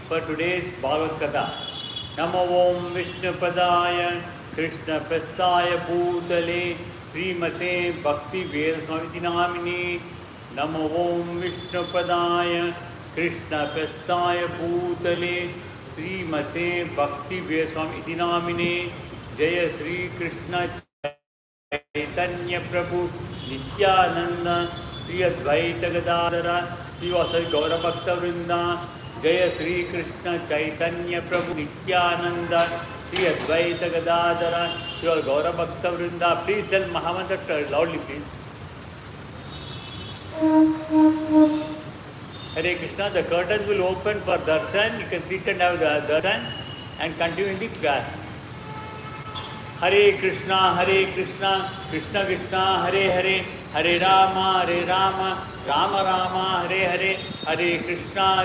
for today's Bhagavath Katha. Namo Om Vishnu Padaya Krishna Pastaya Bhutale Srimate Bhakti Vedaswamiti Namini. Namo Om Vishnu Padaya Krishna Pastaya Bhutale Srimate Bhakti Vedaswamiti Namini. Jaya Sri Krishna Chaitanya Prabhu Nityananda Sri Advaita Gadadara Sri Vasari Gaura Bhakta Vrinda Jaya Sri Krishna Chaitanya Prabhu Nityananda Sri Advaita Gadadara Sri Gaura Bhakta Vrinda. Please tell Mahamantra loudly, please. Hare Krishna. The curtains will open for darshan. You can sit and have the darshan and continue in the class. Hare Krishna, Krishna Krishna, Hare Hare, Hare Rama, Rama Rama, Hare Hare, Hare Krishna,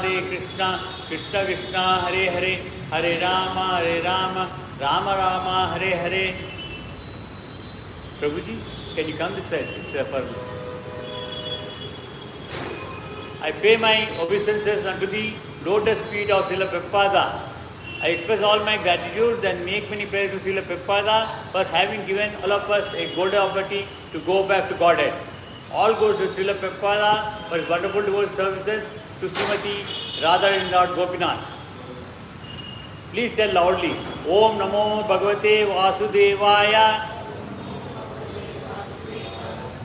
Krishna Krishna, Hare Hare, Hare Rama, Rama Rama, Hare Hare. Prabhuji, can you come this side? It's for me. I pay my obeisances unto the lotus feet of Srila Prabhupada. I express all my gratitude and make many prayers to Srila Prabhupada for having given all of us a golden opportunity to go back to Godhead. All goes to Srila Prabhupada for his wonderful devotional services to Srimati Radha and Lord Gopinath. Please tell loudly, Om Namo Bhagavate Vasudevaya.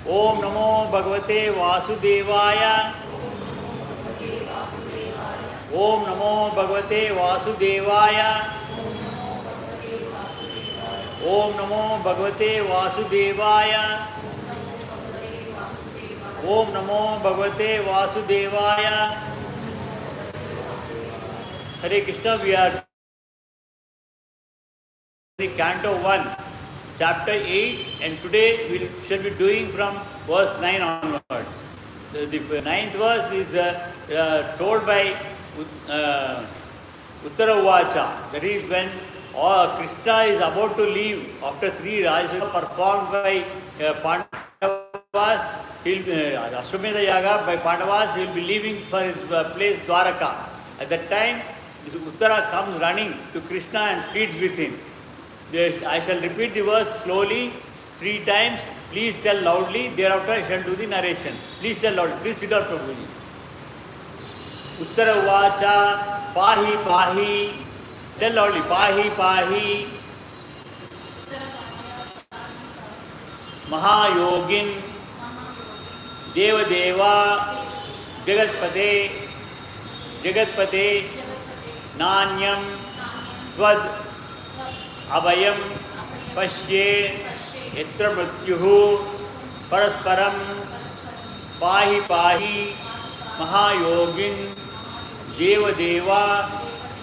Om Namo Bhagavate Vasudevaya. Om Namo Bhagavate Vasudevaya. Om Namo Bhagavate Vasudevaya. Om Namo Bhagavate Vasudevaya. Hare Krishna. We are in Canto 1, Chapter 8, and today we shall be doing from verse 9 onwards. The ninth verse is told by Uttara Vacha. That is when Krishna is about to leave after 3 Rajas performed by Pandavas. Ashwamedha Yaga by Pandavas, he will be leaving for his place Dwaraka. At that time, this Uttara comes running to Krishna and pleads with him. I shall repeat the verse slowly 3 times. Please tell loudly. Thereafter I shall do the narration. Please tell loudly. Please sit down, Prabhuji. Uttara Vacha Pahi Pahi. Tell loudly. Pahi Pahi. Mahayogin Deva Deva Jagatpate Jagatpate Nanyam Tvad Abhayam Pashye Yatra Mrityuhu Parasparam Pahi Pahi Mahayogin Deva Deva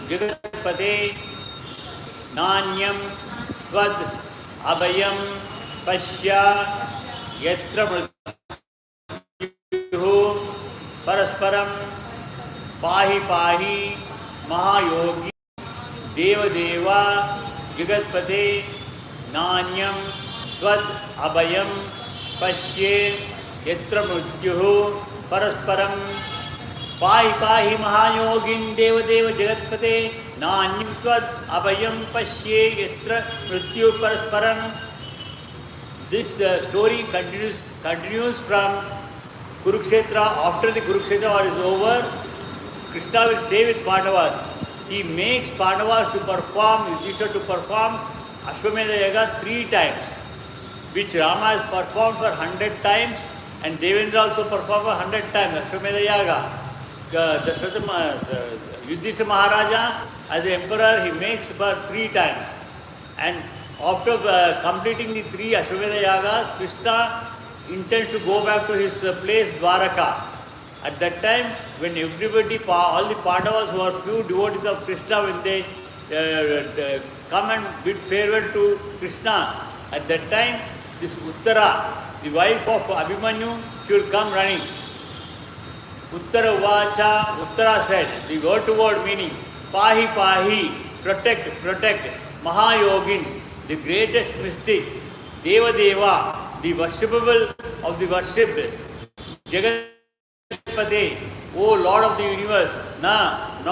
Jagatpate Nanyam Tvad Abhayam Pashya Yatra Mrityuhu Parasparam Pahi Pahi Mahayogin Deva Deva Jagatpate Nanyam Tvad Abhayam Pashye Yatra Mrityuhu Parasparam Pahi Pahi Mahayogin Deva Deva Jagatpate Nanyam Tvad Abhayam Pashye Yatra Mrityuhu Parasparam. This story continues from Kurukshetra. After the Kurukshetra war is over, Krishna will stay with Pandavas. He makes Pandavas to perform, Yudhishthira to perform Ashwamedha Yaga 3 times, which Rama has performed for 100 times and Devendra also performed for 100 times. Ashwamedha Yaga. Yudhishthira Maharaja as emperor he makes for 3 times. And after completing the 3 Ashwamedha Yagas, Krishna intends to go back to his place Dwaraka. At that time, when everybody, all the Pandavas who are pure devotees of Krishna, when they come and bid farewell to Krishna, at that time, this Uttara, the wife of Abhimanyu, she will come running. Uttara Vacha, Uttara said, the word to word meaning, Pahi Pahi, protect, protect, Mahayogin, the greatest mystic, Deva Deva, the worshipable of the worshipped, Jagat Pate, O Lord of the universe, not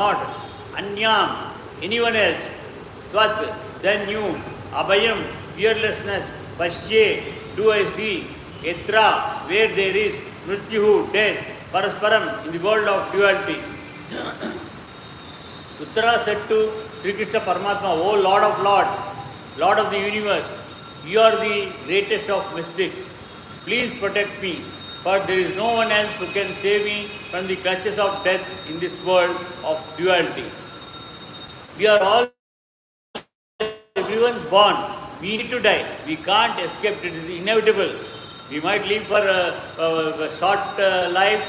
Anyam, anyone else. Tvat, then you. Abhayam, fearlessness. Pashye, do I see. Etra, where there is. Mrityuhu, death. Parasparam, in the world of duality. Uttara said to Sri Krishna Paramatma, O Lord of Lords, Lord of the universe, you are the greatest of mystics. Please protect me, for there is no one else who can save me from the clutches of death in this world of duality. We are all, everyone born. We need to die. We can't escape. It is inevitable. We might live for a short life.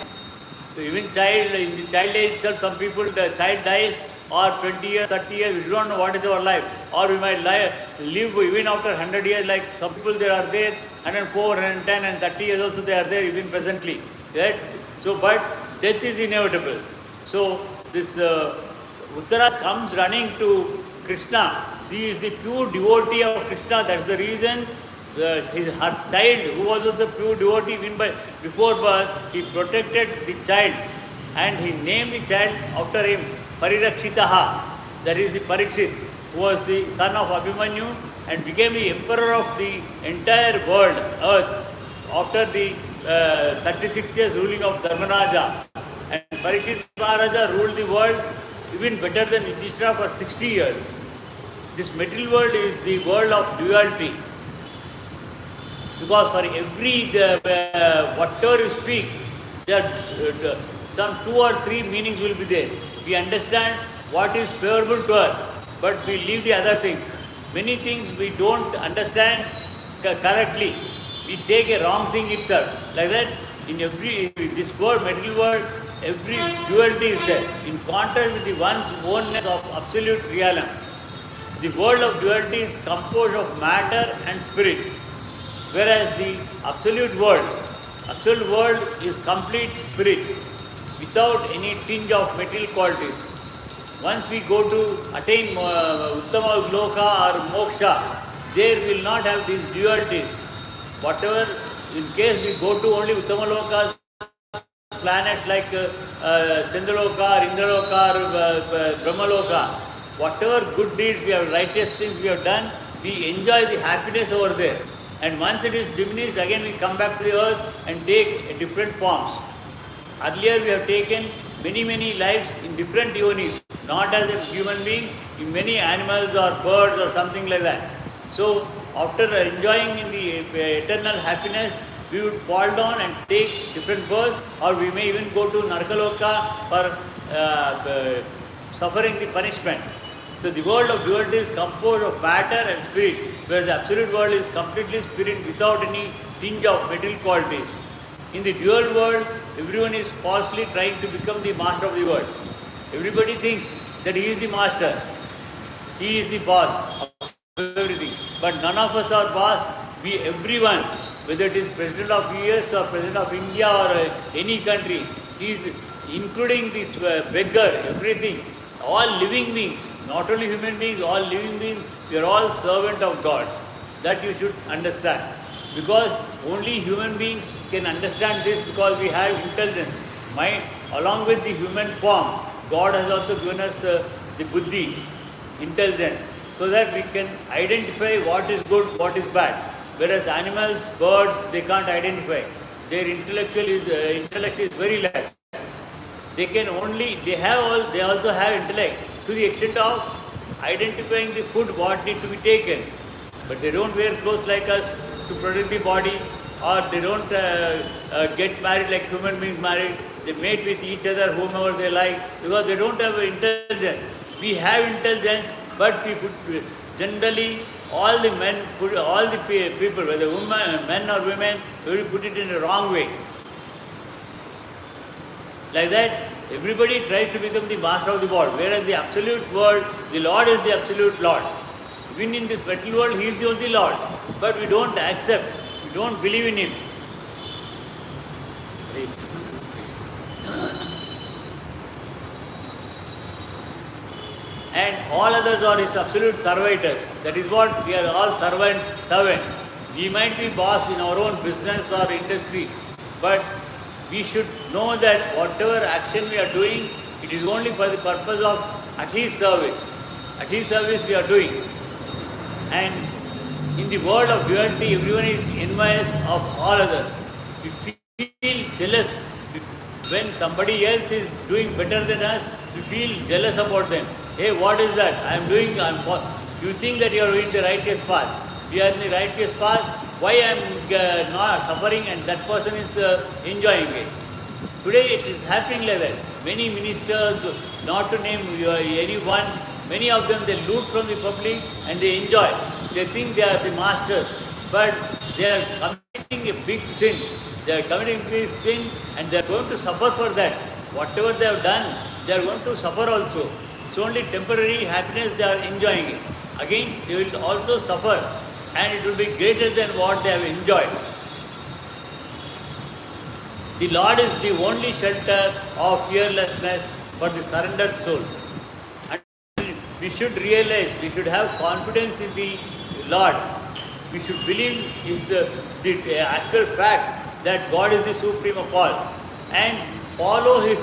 So even in the child age itself, some people, the child dies, or 20 years, 30 years, we don't know what is our life. Or we might live even after 100 years, like some people they are there, 104, 110 and 30 years also they are there even presently. Right? So, but death is inevitable. So, this Uttara comes running to Krishna. She is the pure devotee of Krishna. That's the reason her child, who was also pure devotee even before birth, he protected the child and he named the child after him, Parirakshitaha. That is the Parikshit, who was the son of Abhimanyu and became the emperor of the entire world, earth, after the 36 years ruling of Dharmaraja. And Parikshit Maharaja ruled the world even better than Yudhishthira for 60 years. This material world is the world of duality. Because for every, whatever you speak, there are some 2 or 3 meanings will be there. We understand what is favorable to us, but we leave the other things. Many things we don't understand correctly. We take a wrong thing itself. Like that, in this world, material world, every duality is there. In contrast with the one's oneness of absolute realm. The world of duality is composed of matter and spirit. Whereas the absolute world is complete spirit without any tinge of material qualities. Once we go to attain Uttama Loka or Moksha, there will not have these dualities. Whatever, in case we go to only Uttama Lokas, planets like Chandraloka or Indraloka or Brahmaloka, whatever good deeds we have, righteous things we have done, we enjoy the happiness over there. And once it is diminished, again we come back to the earth and take different forms. Earlier we have taken many lives in different yonis, not as a human being, in many animals or birds or something like that. So after enjoying in the eternal happiness, we would fall down and take different births, or we may even go to Narkaloka for suffering the punishment. So the world of duality is composed of matter and spirit, whereas the absolute world is completely spirit without any tinge of material qualities. In the dual world, everyone is falsely trying to become the master of the world. Everybody thinks that he is the master, he is the boss of everything. But none of us are boss. We, everyone, whether it is President of US or President of India or any country, he is including the beggar, everything, all living beings. Not only human beings, all living beings, we are all servant of God. That you should understand. Because only human beings can understand this, because we have intelligence. Mind, along with the human form, God has also given us the buddhi, intelligence, so that we can identify what is good, what is bad. Whereas animals, birds, they can't identify. Their intellect is very less. They can only, they also have intellect to the extent of identifying the food what needs to be taken. But they don't wear clothes like us to protect the body, or they don't get married like human beings married. They mate with each other whomever they like, because they don't have intelligence. We have intelligence, but we put, generally all the people, whether men or women, we will put it in a wrong way. Like that, everybody tries to become the master of the world, whereas the absolute world, the Lord is the absolute Lord. Even in this material world, He is the only Lord. But we don't accept, we don't believe in Him. And all others are His absolute servitors. That is what we are all servants. We might be boss in our own business or industry, but we should know that whatever action we are doing, it is only for the purpose of at his service. At his service we are doing. And in the world of duality, everyone is envious of all others. We feel jealous when somebody else is doing better than us. We feel jealous about them. Hey, what is that? I am doing. You think that you are in the righteous path. We are in the righteous path. Why I am not suffering and that person is enjoying it? Today it is happening like that. Many ministers, not to name anyone, many of them they loot from the public and they enjoy. They think they are the masters, but they are committing a big sin. They are committing a big sin and they are going to suffer for that. Whatever they have done, they are going to suffer also. It's only temporary happiness they are enjoying it. Again, they will also suffer and it will be greater than what they have enjoyed. The Lord is the only shelter of fearlessness for the surrendered soul. And we should realize, we should have confidence in the Lord. We should believe is the actual fact that God is the supreme of all and follow His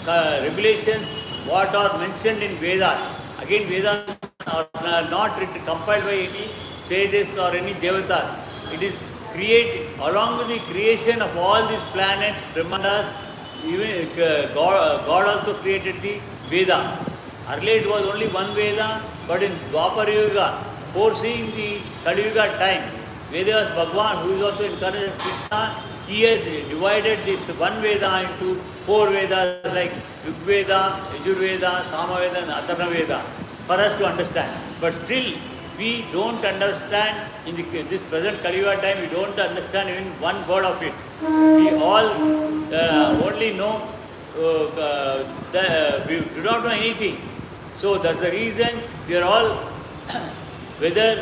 regulations, what are mentioned in Vedas. Again, Vedas are not compiled by any sages or any devatas. It is created along with the creation of all these planets, Brahmanas. Even God also created the Veda. Earlier it was only one Veda, but in Dwapara Yuga, foreseeing the Kali Yuga time, Vedas Bhagwan, who is also incarnate of Krishna, he has divided this one Veda into four Vedas like Rig Veda, Yajur Veda, Sama Veda and Atharva Veda for us to understand. But still, we don't understand in this present Kali Yuga time, we don't understand even one word of it. We all only know, we do not know anything. So that's the reason we are all, whether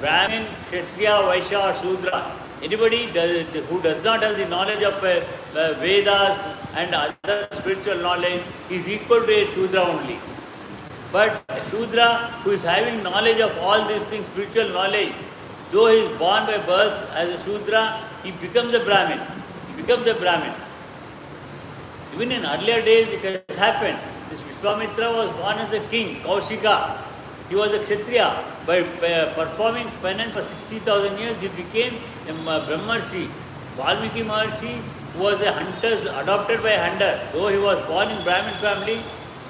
Brahmin, Kshatriya, Vaishya or Shudra, anybody who does not have the knowledge of Vedas and other spiritual knowledge is equal to a Shudra only. But a Shudra who is having knowledge of all these things, spiritual knowledge, though he is born by birth as a Shudra, he becomes a Brahmin. He becomes a Brahmin. Even in earlier days it has happened. This Vishwamitra was born as a king, Kaushika. He was a Kshatriya. By performing penance for 60,000 years, he became a Brahmarshi. Valmiki Maharshi was a hunter, adopted by a hunter. Though he was born in Brahmin family,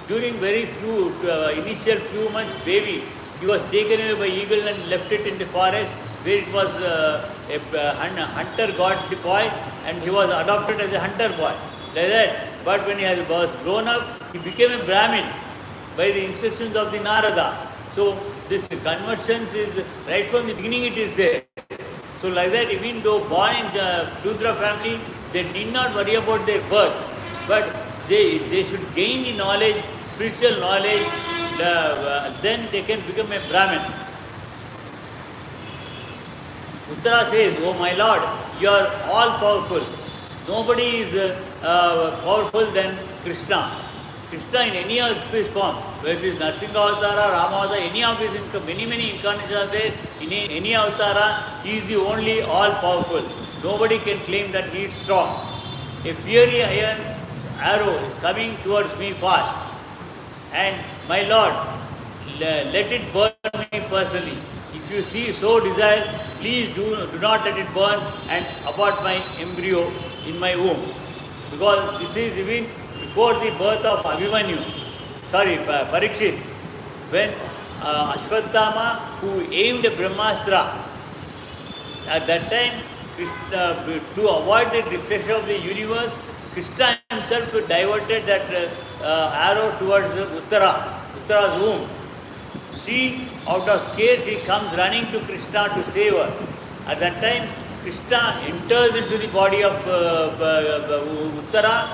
during very initial few months baby, he was taken away by eagle and left it in the forest where it was a hunter got the boy and he was adopted as a hunter boy. Like that. But when he was grown up, he became a Brahmin by the instructions of the Narada. So this conversions is right from the beginning it is there. So like that, even though born in Shudra family, they need not worry about their birth, but they should gain the knowledge, spiritual knowledge, then they can become a Brahmin. Uttara says, "Oh my Lord, you are all powerful. Nobody is powerful than Krishna. Krishna in any of his form, whether it is Narsinga Avatara, Rama Avatara, any of his many incarnations are there, in any Avatara, he is the only all powerful. Nobody can claim that he is strong. A fiery iron arrow is coming towards me fast. And my Lord, let it burn me personally. If you see so desire, please do not let it burn and abort my embryo in my womb. Because this is even before the birth of Parikshit, when Ashwatthama, who aimed a Brahmastra, at that time, to avoid the destruction of the universe, Krishna himself diverted that arrow towards Uttara's womb. She, out of scare, she comes running to Krishna to save her. At that time, Krishna enters into the body of Uttara,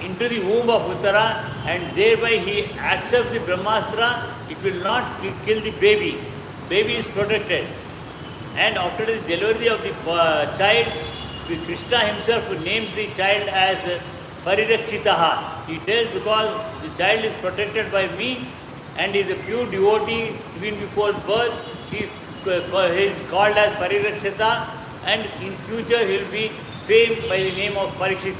into the womb of Uttara, and thereby he accepts the Brahmastra. It will not kill the baby. Baby is protected. And after the delivery of the child, Krishna himself names the child as Parirakshitaha. He tells, because the child is protected by me and is a pure devotee even before birth, he is called as Parirakshita, and in future he will be famed by the name of Parikshit.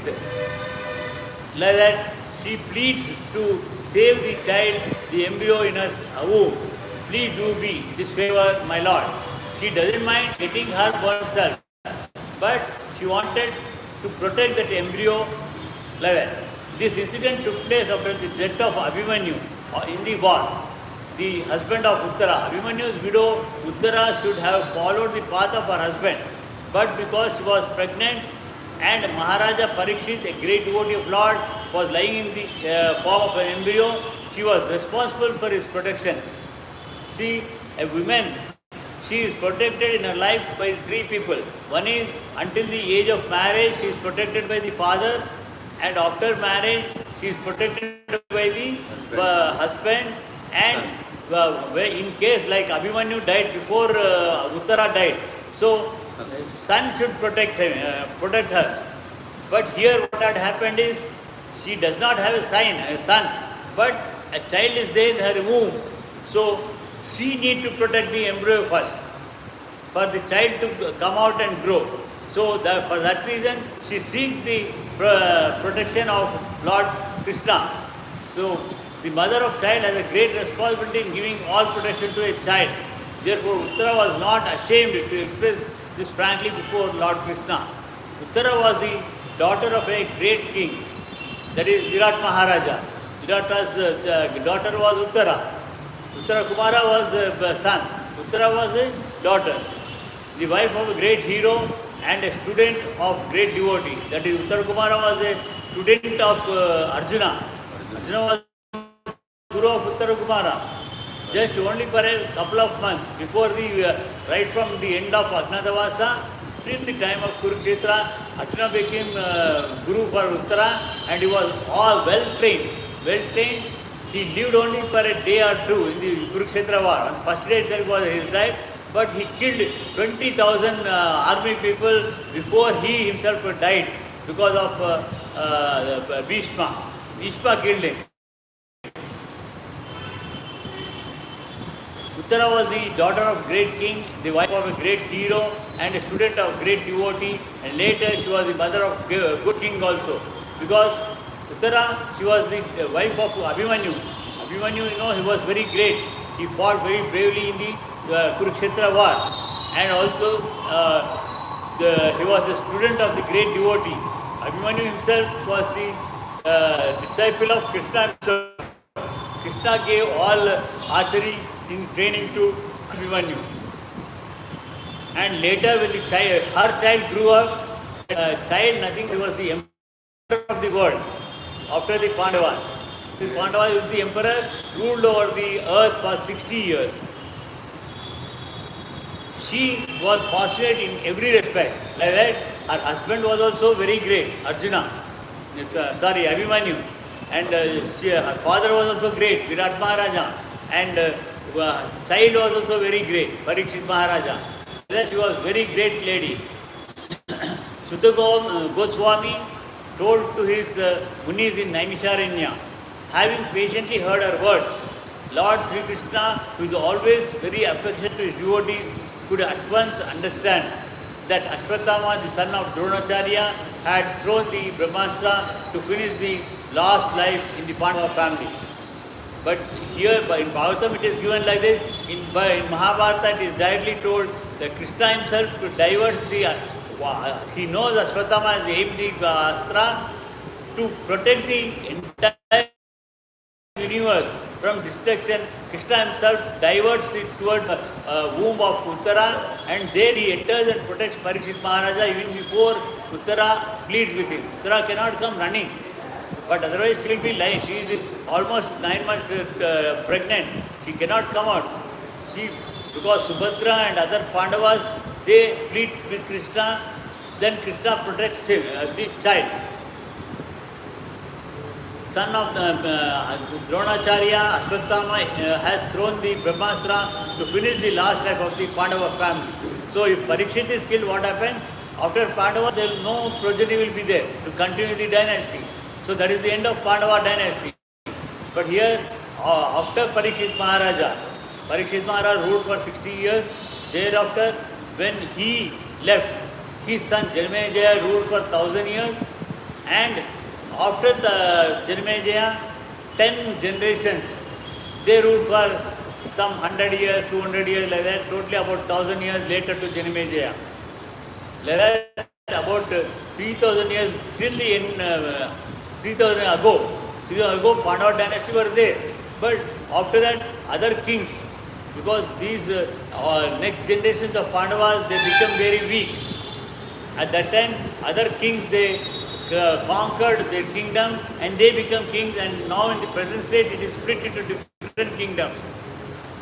Like that, she pleads to save the child, the embryo in her womb. Please do me this favor, my lord. She doesn't mind getting her born herself, but she wanted to protect that embryo level. This incident took place after the death of Abhimanyu in the war. The husband of Uttara, Abhimanyu's widow, Uttara should have followed the path of her husband, but because she was pregnant and Maharaja Parikshit, a great devotee of Lord, was lying in the form of an embryo, she was responsible for his protection. See, a woman, she is protected in her life by three people. One is until the age of marriage, she is protected by the father, and after marriage, she is protected by the husband, and in case like Abhimanyu died before Uttara died, so son should protect her. But here what had happened is, she does not have a son, but a child is there in her womb. So she needs to protect the embryo first, for the child to come out and grow. So for that reason, she seeks the protection of Lord Krishna. So the mother of child has a great responsibility in giving all protection to a child. Therefore, Uttara was not ashamed to express this frankly before Lord Krishna. Uttara was the daughter of a great king, that is Virat Maharaja. Virata's daughter was Uttara. Uttara Kumara was the son. Uttara was the daughter. The wife of a great hero and a student of great devotee. That is, Uttara Kumara was a student of Arjuna. Arjuna was Guru of Uttara Kumara. Just only for a couple of months before right from the end of Ajnatavasa till the time of Kurukshetra, Arjuna became Guru for Uttara, and he was all well trained. He lived only for a day or two in the Kurukshetra war. On first day itself was his life, but he killed 20,000 army people before he himself died because of Bhishma. Bhishma killed him. Uttara was the daughter of great king, the wife of a great hero, and a student of great devotee, and later she was the mother of good king also. Because Uttara, she was the wife of Abhimanyu. Abhimanyu, he was very great. He fought very bravely in the Kurukshetra war, and also he was a student of the great devotee. Abhimanyu himself was the disciple of Krishna himself. Krishna gave all archery in training to Abhimanyu. And later when her child grew up, he was the emperor of the world after the Pandavas. The Pandavas was the emperor, ruled over the earth for 60 years. She was fortunate in every respect. Like that, her husband was also very great, Arjuna. Abhimanyu. And her father was also great, Virat Maharaja. And child was also very great, Parikshit Maharaja. She was very great lady. Sutta Goswami told to his munis in Naimisharanya, having patiently heard her words, Lord Sri Krishna, who is always very affectionate to his devotees, could at once understand that Ashwatthama, the son of Dronacharya, had thrown the Brahmastra to finish the last life in the Pandava family. But here in Bhagavatam it is given like this. In Mahabharata it is directly told that Krishna himself to divert he knows Ashwatthama has aimed the astra to protect the entire universe from destruction. Krishna himself diverts it towards the womb of Uttara, and there he enters and protects Parikshit Maharaja even before Uttara pleads with him. Uttara cannot come running, but otherwise she will be lying. She is almost 9 months pregnant. She cannot come out. Because Subhadra and other Pandavas, they plead with Krishna, then Krishna protects him, the child. Son of Dronacharya, Ashwatthama has thrown the Brahmastra to finish the last life of the Pandava family. So if Parikshit is killed, what happens? After Pandava, no progeny will be there to continue the dynasty. So that is the end of Pandava dynasty. But here, after Parikshit Maharaja ruled for 60 years. Thereafter, when he left, his son Janmejaya ruled for 1000 years. And after the Janmejaya, 10 generations. They ruled for some 100 years, 200 years, like that, totally about 1000 years later to Janamejaya. Like that, about 3000 years till the end, 3000 ago. 3000 ago, Pandava dynasty were there. But after that, other kings, because these next generations of Pandavas, they become very weak. At that time, other kings, they conquered their kingdom and they become kings, and now in the present state it is split into different kingdoms.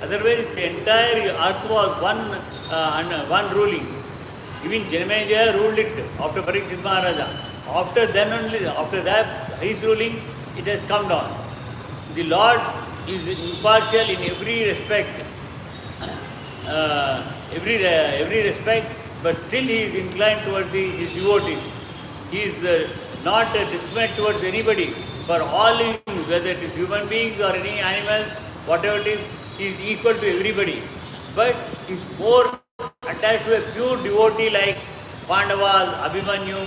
Otherwise, the entire earth was one ruling. Even Janamejaya ruled it after Parikshit Maharaja. After that, his ruling, it has come down. The Lord is impartial in every respect, every respect, but still he is inclined towards his devotees. He is not discriminate towards anybody. For all, whether it is human beings or any animals, whatever it is, he is equal to everybody. But he is more attached to a pure devotee like Pandavas, Abhimanyu,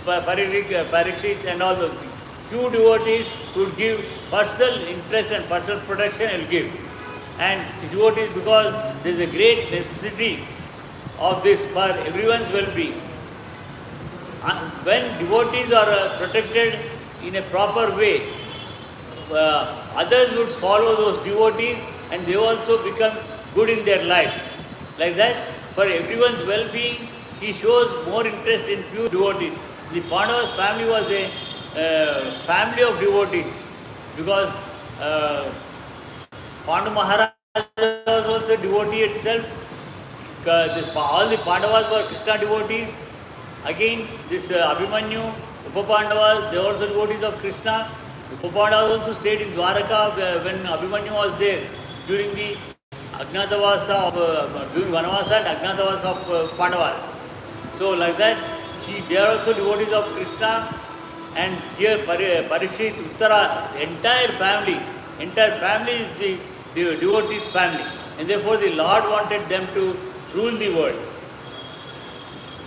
Parikshit and all those things. Few devotees would give personal interest and personal protection will give. And devotees, because there is a great necessity of this for everyone's well-being. When devotees are protected in a proper way, others would follow those devotees and they also become good in their life. Like that, for everyone's well-being, he shows more interest in pure devotees. The Pandavas family was a family of devotees, because Pandu Maharaj was also a devotee itself. All the Pandavas were Krishna devotees. Again, this Abhimanyu, Upapandavas, they were also devotees of Krishna. Upapandavas also stayed in Dwaraka when Abhimanyu was there during the Agnatavasa during Vanavasa and Agnatavasa of Pandavas. So like that, they are also devotees of Krishna. And here Parikshit, Uttara, entire family is the devotees' family. And therefore the Lord wanted them to rule the world.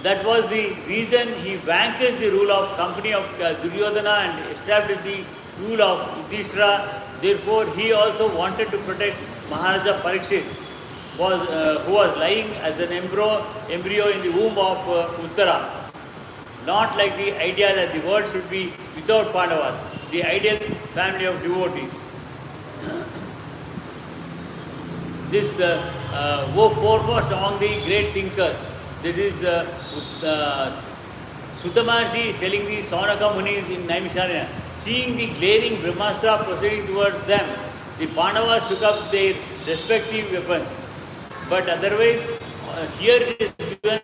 That was the reason he vanquished the rule of company of Duryodhana and established the rule of Yudhishthira. Therefore he also wanted to protect Maharaja Parikshit, who was lying as an embryo in the womb of Uttara. Not like the idea that the world should be without Pandavas, the ideal family of devotees. This foremost among the great thinkers, this is Sutta Maharshi is telling the Saunaka Munis in Naimisharanya, seeing the glaring Brahmastra proceeding towards them, the Pandavas took up their respective weapons. But otherwise, here it is given,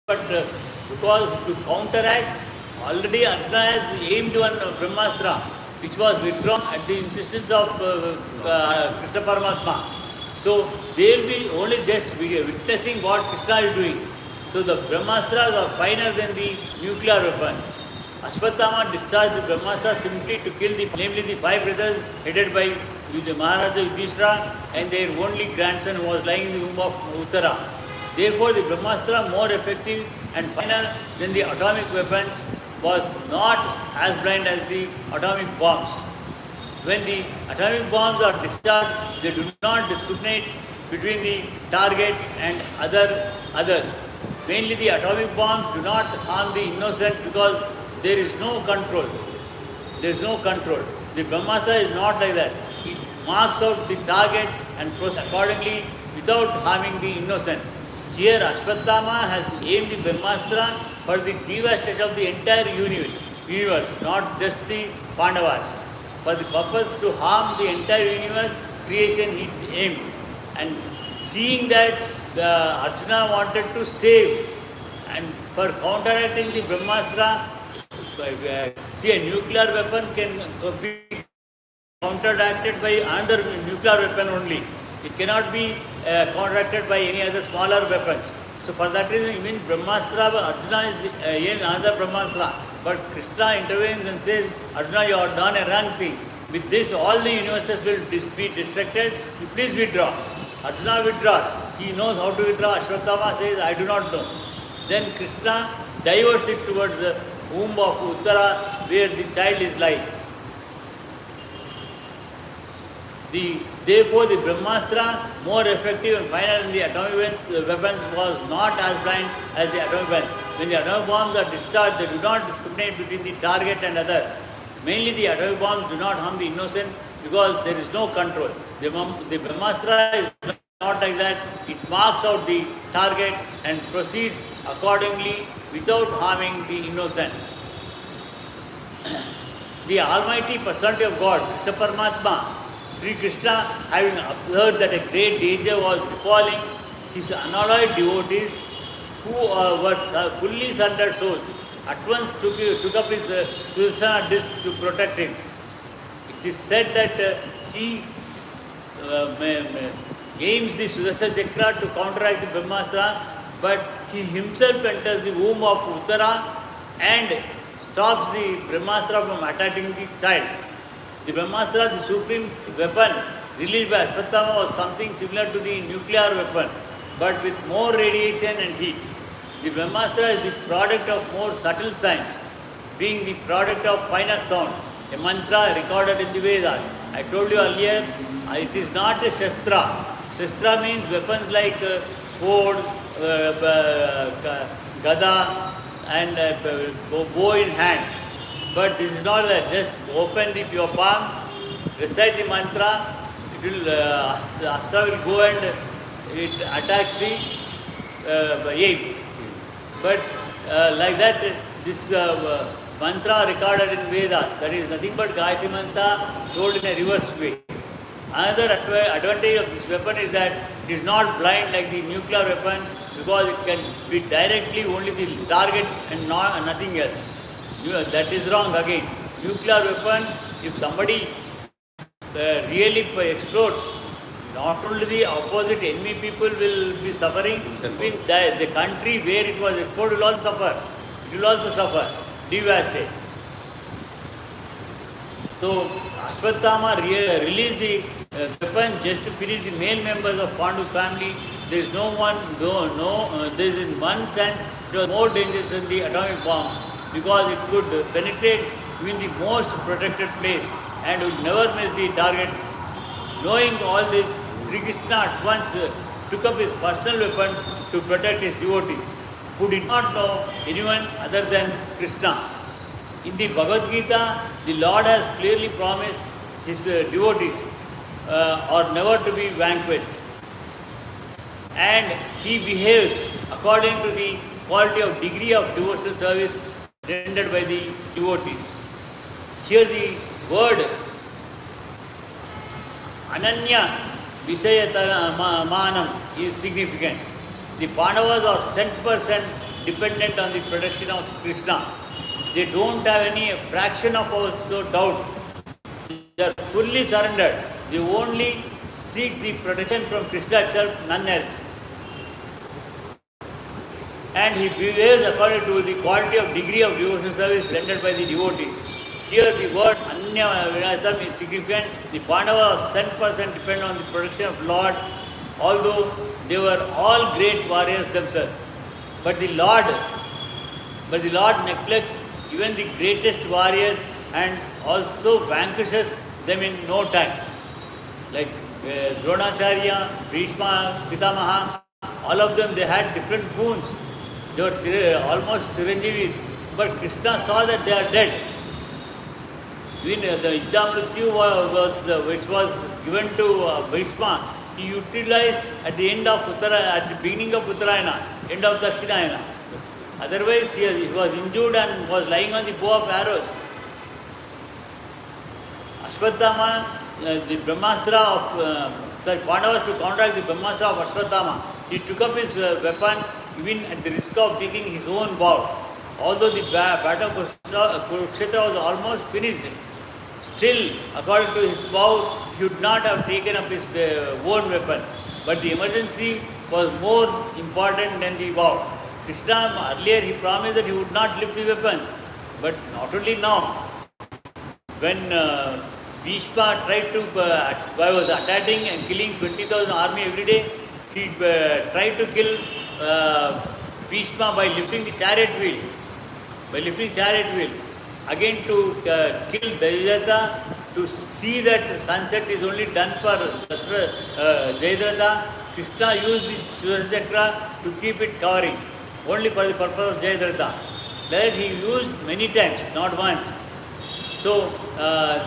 but because to counteract, already Arjuna has aimed one Brahmastra, which was withdrawn at the insistence of Krishna Paramatma. So they will be only just witnessing what Krishna is doing. So the Brahmastras are finer than the nuclear weapons. Ashwatthama discharged the Brahmastra simply to kill namely the 5 brothers headed by Maharaja Yudhishthira and their only grandson who was lying in the womb of Uttara. Therefore the Brahmastra, more effective and finer than the atomic weapons, was not as blind as the atomic bombs. When the atomic bombs are discharged, they do not discriminate between the targets and others. Mainly the atomic bombs do not harm the innocent because there is no control. There is no control. The Brahmastra is not like that. It marks out the target and proceeds accordingly without harming the innocent. Here Ashwatthama has aimed the Brahmastra for the devastation of the entire universe, not just the Pandavas. For the purpose to harm the entire universe, creation he aimed. And seeing that Arjuna wanted to save, and for counteracting the Brahmastra, see, a nuclear weapon can be counteracted by another nuclear weapon only. It cannot be counteracted by any other smaller weapons. So for that reason, even Brahmastra, Arjuna is in another Brahmastra. But Krishna intervenes and says, Arjuna, you have done a wrong thing. With this, all the universes will be distracted. You please withdraw. Arjuna withdraws. He knows how to withdraw. Ashwatthama says, I do not know. Then Krishna diverts it towards the womb of Uttara, where the child is lying. Therefore, the Brahmastra, more effective and final than the atomic weapons, was not as blind as the atomic weapons. When the atomic bombs are discharged, they do not discriminate between the target and other. Mainly, the atomic bombs do not harm the innocent because there is no control. The Brahmastra is not like that. It marks out the target and proceeds accordingly without harming the innocent. The Almighty Personality of God, Krishna Paramatma, Sri Krishna, having observed that a great danger was befalling his unalloyed devotees who were fully surrendered souls, at once took up his Sudarsana disc to protect him. It is said that he aims the Sudarsana Chakra to counteract the Brahmastra, but he himself enters the womb of Uttara and stops the Brahmastra from attacking the child. The Brahmastra, the supreme weapon released by Ashwatthama, was something similar to the nuclear weapon, but with more radiation and heat. The Brahmastra is the product of more subtle science, being the product of finer sound, a mantra recorded in the Vedas. I told you earlier, it is not a Shastra. Shastra means weapons like sword, gada, and bow in hand. But this is not that. Just open your palm, recite the mantra, the astra will go and it attacks the aim. But like that, this mantra recorded in Vedas, that is nothing but Gayatri Mantra told in a reverse way. Another advantage of this weapon is that it is not blind like the nuclear weapon, because it can be directly only the target and nothing else. That is wrong again. Nuclear weapon, if somebody really explodes, not only the opposite enemy people will be suffering, the country where it was exploded will also suffer. It will also suffer, devastate. So Ashwatthama released the weapon just to finish the male members of Pandu's family. There is there is in one sense it was more dangerous than the atomic bomb, because it could penetrate even the most protected place and would never miss the target. Knowing all this, Sri Krishna at once took up his personal weapon to protect his devotees, who did not know anyone other than Krishna. In the Bhagavad Gita, the Lord has clearly promised his devotees are never to be vanquished. And he behaves according to the quality of degree of devotional service rendered by the devotees. Here the word Ananya Vishayamanam is significant. The Pandavas are 100% dependent on the protection of Krishna. They don't have any fraction of also doubt. They are fully surrendered. They only seek the protection from Krishna itself, none else. And he behaves according to the quality of degree of devotional service rendered by the devotees. Here the word Anya Vinayatam is significant. The Pandavas 100% depend on the protection of Lord, although they were all great warriors themselves. But the Lord neglects even the greatest warriors and also vanquishes them in no time. Like Dronacharya, Bhishma, Pitamaha, all of them, they had different boons. They were almost Chiranjeevis, but Krishna saw that they are dead. Even the Ichamrityu which was given to Bhishma, he utilized at the end of at the beginning of Uttarayana, end of Dakshinayana. Otherwise, he was injured and was lying on the bow of arrows. Ashwatthama, the Brahmastra of Pandavas to counteract the Brahmastra of Ashwatthama, he took up his weapon even at the risk of taking his own bow. Although the battle of Kurukshetra was almost finished, still, according to his vow, he should not have taken up his own weapon. But the emergency was more important than the vow. Krishna, earlier he promised that he would not lift the weapon. But not only now, when Bhishma was attacking and killing 20,000 army every day, he tried to kill Bhishma by lifting the chariot wheel. Again to kill Dajata, to see that sunset is only done for Jayadratha. Krishna used the Sudarshana to keep it covering, only for the purpose of Jayadratha. That he used many times, not once. So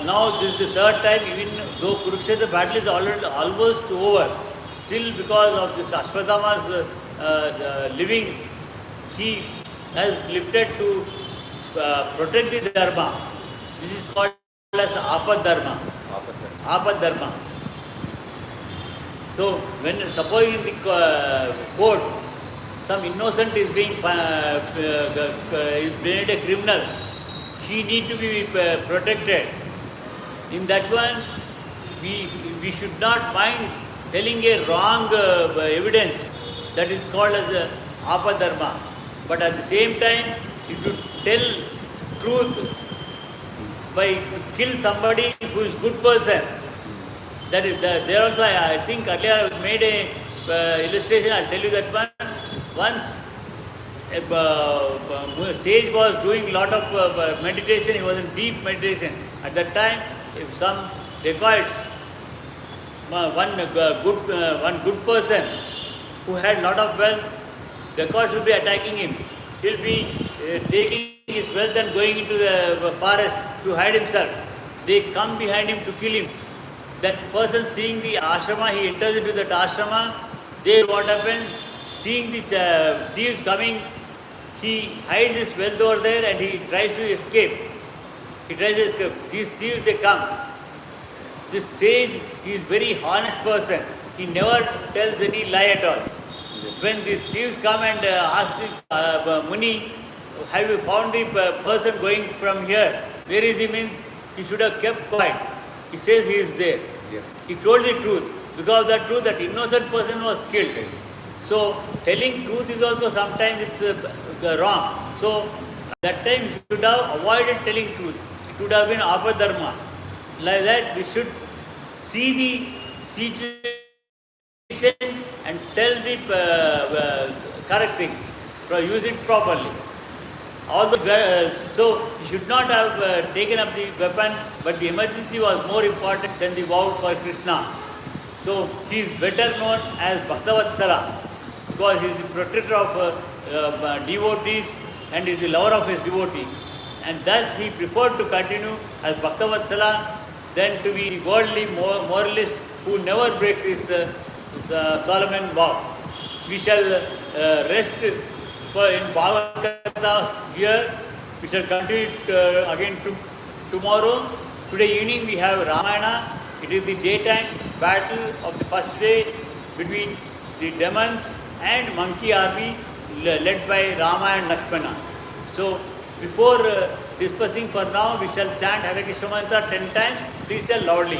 now this is the third time, even though Kurukshetra battle is already almost over, still because of this Ashwatthama's living, he has lifted to protect the Dharma. This is called as Apad Dharma. Apad Dharma. So when supposing in the court, some innocent is being made a criminal, he need to be protected. In that one, we should not mind telling a wrong evidence. That is called as Apadharma. But at the same time, if you tell truth by kill somebody who is good person, that is there also. I think earlier I made a illustration. I'll tell you that one. Once a sage was doing lot of meditation. He was in deep meditation. At that time, if some dacoits, one good person who had lot of wealth, dacoits will be attacking him. He'll be taking his wealth and going into the forest to hide himself. They come behind him to kill him. That person seeing the ashrama, he enters into that ashrama. There what happens? Seeing the thieves coming, he hides his wealth over there and he tries to escape. These thieves, they come. This sage, he is very honest person. He never tells any lie at all. When these thieves come and ask the Muni, have you found the person going from here? Where is he? Means he should have kept quiet. He says he is there. Yeah. He told the truth. Because of that truth, that innocent person was killed. So telling truth is also sometimes it's wrong. So that time we should have avoided telling truth. It would have been Apadharma. Like that we should see the situation and tell the correct thing. Use it properly. So he should not have taken up the weapon, but the emergency was more important than the vow for Krishna. So he is better known as Bhaktavatsala because he is the protector of devotees and is the lover of his devotee. And thus he preferred to continue as Bhaktavatsala than to be the worldly moralist who never breaks his Solomon vow. We shall rest in Bhagavath Katha here. We shall continue again tomorrow. Today evening we have Ramayana. It is the daytime battle of the first day between the demons and monkey army led by Rama and Lakshmana. So before discussing for now, we shall chant Hare Krishna mantra 10 times. Please tell loudly.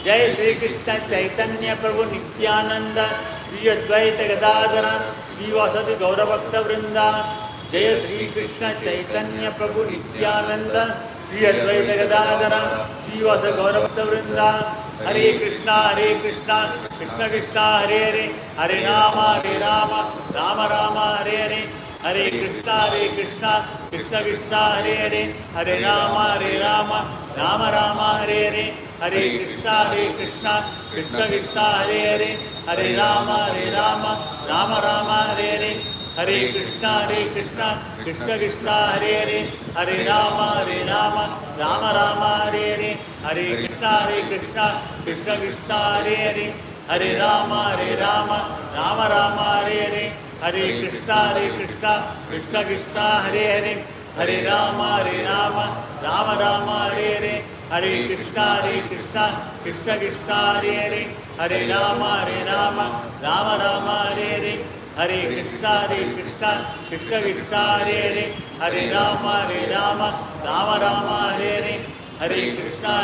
Jai Sri Krishna Chaitanya Prabhu Nityananda Sri Advaita Gadadhara Sri Vasadi Gauravakta Vrinda. Jai Sri Krishna Chaitanya Prabhu Nityananda Sri Advaita Gadadhara Sri Vasadi Gauravakta Vrinda. Hare Krishna Krishna Krishna Hare Hare Hare Rama Rama Rama Hare Hare Hare Krishna Krishna Krishna Hare Hare Hare Rama Rama Rama Hare Hare Hare Krishna Krishna Krishna Hare Hare Hare Rama Rama Hare Hare Hare Krishna Krishna Krishna Hare Hare Hare Rama Rama Hare Hare Hare Krishna Krishna Krishna Hare Hare Hare Rama Rama Hare Hare Hare Krishna Krishna Krishna Hare Hare Hare Rama Rama Hare Hare Hare Krishna Krishna Krishna Hare Hare Hare Rama Rama Hare Hare Hare Krishna Krishna Krishna Hare Hare Hare Rama Rama Hare Hare Hare Krishna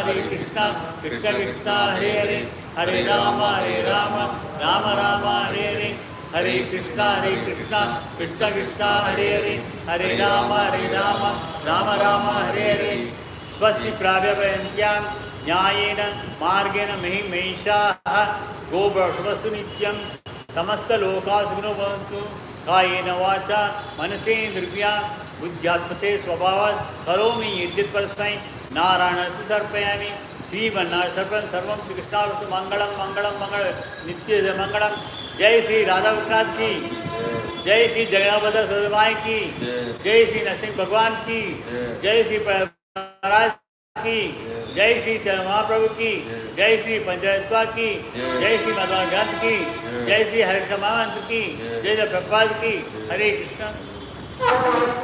Krishna Krishna Hare Hare Hare Rama Rama Hare Hare Hare Krishna Krishna Hare Hare Hare Rama Rama Hare Hare Swasti Pravyapayantyam Nyayena Margena Mehishaha Gobhavastu Nityam Samasta Loka Sugno Bhavantu Kayena Vacha Manasendrivya Buddhyatmate Swabhavat Karomi Yedit Parasmai Narayana Sarpayami Sriman Narayana सर्वं सर्वं श्री कृष्णार्पणमस्तु। मंगलम मंगलम मंगल नित्य मंगलम। जय श्री राधा विश्वनाथ की, जय श्री जगन्नाथ सदमाई की, जय श्री नरसिंह भगवान की, जय श्री महाराज की, जय श्री चरण महाप्रभु की, जय श्री पंचायतवा की, जय श्री माधव ग्रंथ की, जय श्री हरिकृष्ण महामंत्र की, जय जय प्रभुपाद की। हरे कृष्ण।